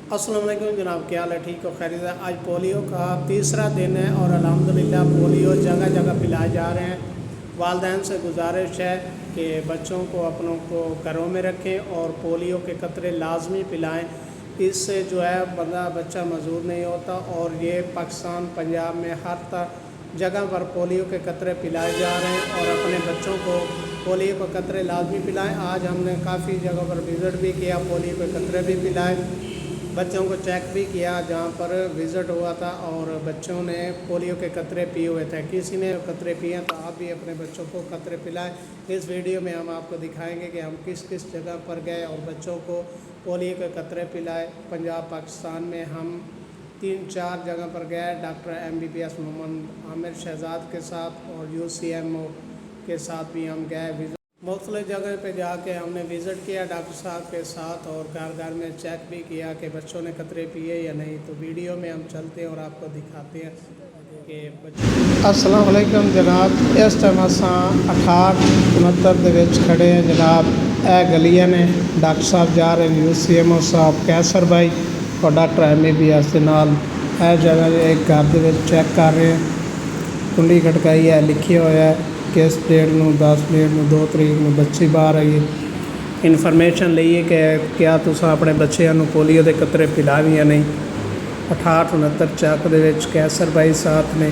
अस्सलाम वालेकुम जनाब, क्या हाल है? ठीक हो? खैरियत है? आज पोलियो का तीसरा दिन है और अल्हम्दुलिल्लाह पोलियो जगह जगह पिलाए जा रहे हैं। वालिदैन से गुजारिश है कि बच्चों को अपनों को घरों में रखें और पोलियो के कतरे लाजमी पिलाएं। इससे जो है बच्चा मजबूत नहीं होता। और ये पाकिस्तान पंजाब में हर जगह पर पोलियो के कतरे पिलाए जा रहे हैं और अपने बच्चों को पोलियो के कतरे लाजमी पिलाएं। आज हमने काफ़ी जगह पर विज़िट भी किया, पोलियो के कतरे भी पिलाए, बच्चों को चेक भी किया जहाँ पर विज़िट हुआ था और बच्चों ने पोलियो के कतरे पिए हुए थे। किसी ने कतरे पिए तो आप भी अपने बच्चों को कतरे पिलाएं। इस वीडियो में हम आपको दिखाएंगे कि हम किस किस जगह पर गए और बच्चों को पोलियो के कतरे पिलाए। पंजाब पाकिस्तान में हम 3-4 जगह पर गए, डॉक्टर MBBS मोहम्मद आमिर शहजाद के साथ और UCMO के साथ भी हम गए। मुख्तलिफ़ जगह पे जाके हमने विज़िट किया डॉक्टर साहब के साथ और घर घर में चेक भी किया कि बच्चों ने कतरे पिए या नहीं। तो वीडियो में हम चलते हैं और आपको दिखाते हैं कि बच्चे। अस्सलाम वालेकुम जनाब, इस टाइम असां 68-69 ਦੇ ਵਿੱਚ खड़े हैं जनाब। ए गलियां ने डॉक्टर साहब जा रहे हैं, UCMO साहब कैसर भाई और डॉक्टर MBBS ਦੇ ਨਾਲ ਇਹ जगह एक घर ਦੇ ਵਿੱਚ चेक कर रहे हैं। कुंडी खटकाई है, लिखे हुआ है किस डेट ਨੂੰ 10 डेट ਨੂੰ 2 ਤਰੀਕ ਨੂੰ ਬੱਚੀ ਬਾਹਰ ਆਈ। ਇਨਫੋਰਮੇਸ਼ਨ ਲਈਏ ਕਿ ਕਿਆ ਤੁਸੀਂ ਆਪਣੇ ਬੱਚਿਆਂ ਨੂੰ ਪੋਲੀਓ ਦੇ ਕਤਰੇ ਪਿਲਾਏ ਜਾਂ ਨਹੀਂ। 68-69 ਚੱਕ ਦੇ ਵਿੱਚ ਕੈਸਰ ਭਾਈ ਸਾਥ ਨੇ।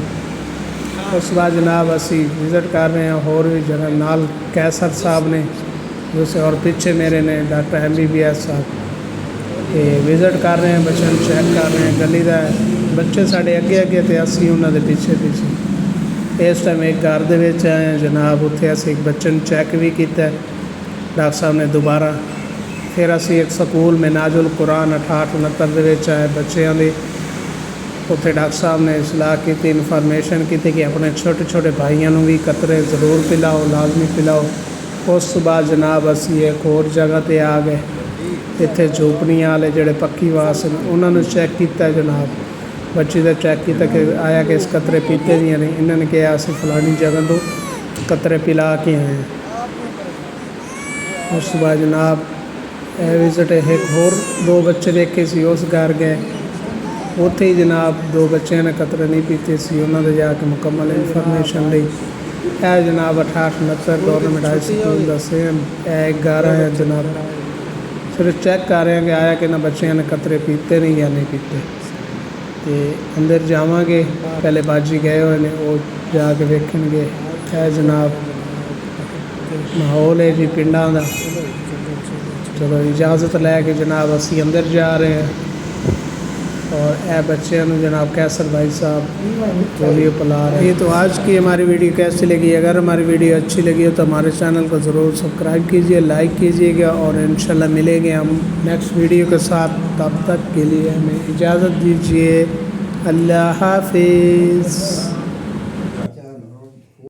ਉਸ ਤੋਂ ਬਾਅਦ ਜਨਾਬ ਅਸੀਂ ਵਿਜ਼ਿਟ ਕਰ ਰਹੇ ਹਾਂ ਹੋਰ ਵੀ ਜਗ੍ਹਾ ਨਾਲ ਕੈਸਰ ਸਾਹਿਬ ਨੇ ਜਿਸ ਔਰ ਪਿੱਛੇ ਮੇਰੇ ਨੇ ਡਾਕਟਰ MBBS ਸਾਹਿਬ। ਇਹ ਵਿਜ਼ਿਟ ਕਰ ਰਹੇ ਹਾਂ, ਬੱਚਿਆਂ ਨੂੰ ਚੈੱਕ ਕਰ ਰਹੇ ਹਾਂ। ਗਲੀ ਦਾ ਬੱਚੇ ਸਾਡੇ ਅੱਗੇ ਅੱਗੇ ਤੇ ਅਸੀਂ ਉਹਨਾਂ ਦੇ ਪਿੱਛੇ ਪਿੱਛੇ। ਇਸ ਟਾਈਮ ਇੱਕ ਘਰ ਦੇ ਵਿੱਚ ਆਏ ਜਨਾਬ, ਉੱਥੇ ਅਸੀਂ ਇੱਕ ਬੱਚੇ ਨੂੰ ਚੈੱਕ ਵੀ ਕੀਤਾ ਡਾਕਟਰ ਸਾਹਿਬ ਨੇ ਦੁਬਾਰਾ। ਫਿਰ ਅਸੀਂ ਇੱਕ ਸਕੂਲ ਮਿਨਾजुल कुरान 68-69 ਦੇ ਵਿੱਚ ਆਏ ਬੱਚਿਆਂ ਦੇ। ਉੱਥੇ ਡਾਕਟਰ ਸਾਹਿਬ ਨੇ ਸਲਾਹ ਕੀਤੀ, ਇਨਫੋਰਮੇਸ਼ਨ ਕੀਤੀ ਕਿ ਆਪਣੇ ਛੋਟੇ ਛੋਟੇ ਭਾਈਆਂ ਨੂੰ ਵੀ ਕਤਰੇ ਜ਼ਰੂਰ ਪਿਲਾਓ, ਲਾਜ਼ਮੀ ਪਿਲਾਓ। ਉਸ ਤੋਂ ਬਾਅਦ ਜਨਾਬ ਅਸੀਂ ਇੱਕ ਹੋਰ ਜਗ੍ਹਾ 'ਤੇ ਆ ਗਏ। ਇੱਥੇ ਝੋਪੜੀਆਂ ਵਾਲੇ ਜਿਹੜੇ ਪੱਕੀ ਵਾਸ ਨੇ ਉਹਨਾਂ ਨੂੰ ਚੈੱਕ ਕੀਤਾ ਜਨਾਬ। बच्चे का चेक किया कि आया कि इस कतरे पीते भी नहीं। इन्होंने कहा अस फलानी जगह तो कतरे पिला के आए हैं। उस बाद जनाब विजिट एक होर 2 बच्चे देखे सी, उस घर गए। उत्थे ही जनाब 2 बच्चों ने कतरे नहीं पीते सी, उन्होंने जाके मुकम्मल इन्फॉर्मेशन ली। है जनाब 68-69 गवर्नमेंट हाई स्कूल का सेम एक घर है जनाब। सिर्फ चेक कर रहे हैं कि आया कि इन्होंने बच्चों ने कतरे पीते नहीं या नहीं पीते। ਤੇ ਅੰਦਰ ਜਾਵਾਂਗੇ। ਪਹਿਲੇ ਬਾਜੀ ਗਏ ਹੋਏ ਨੇ, ਉਹ ਜਾ ਕੇ ਵੇਖਣਗੇ। ਇਹ ਜਨਾਬ ਮਾਹੌਲ ਹੈ ਜੀ ਪਿੰਡਾਂ ਦਾ। ਚਲੋ ਇਜਾਜ਼ਤ ਲੈ ਕੇ ਜਨਾਬ ਅਸੀਂ ਅੰਦਰ ਜਾ ਰਹੇ हैं और ए बच्चों को जनाब कैसर भाई साहब पोलियो पिला रहे हैं। ये तो आज की हमारी वीडियो कैसी लगी? अगर हमारी वीडियो अच्छी लगी हो तो हमारे चैनल को ज़रूर सब्सक्राइब कीजिए, लाइक कीजिएगा और इंशाल्लाह मिलेंगे हम नेक्स्ट वीडियो के साथ। तब तक के लिए हमें इजाज़त दीजिए। अल्लाह हाफिज़।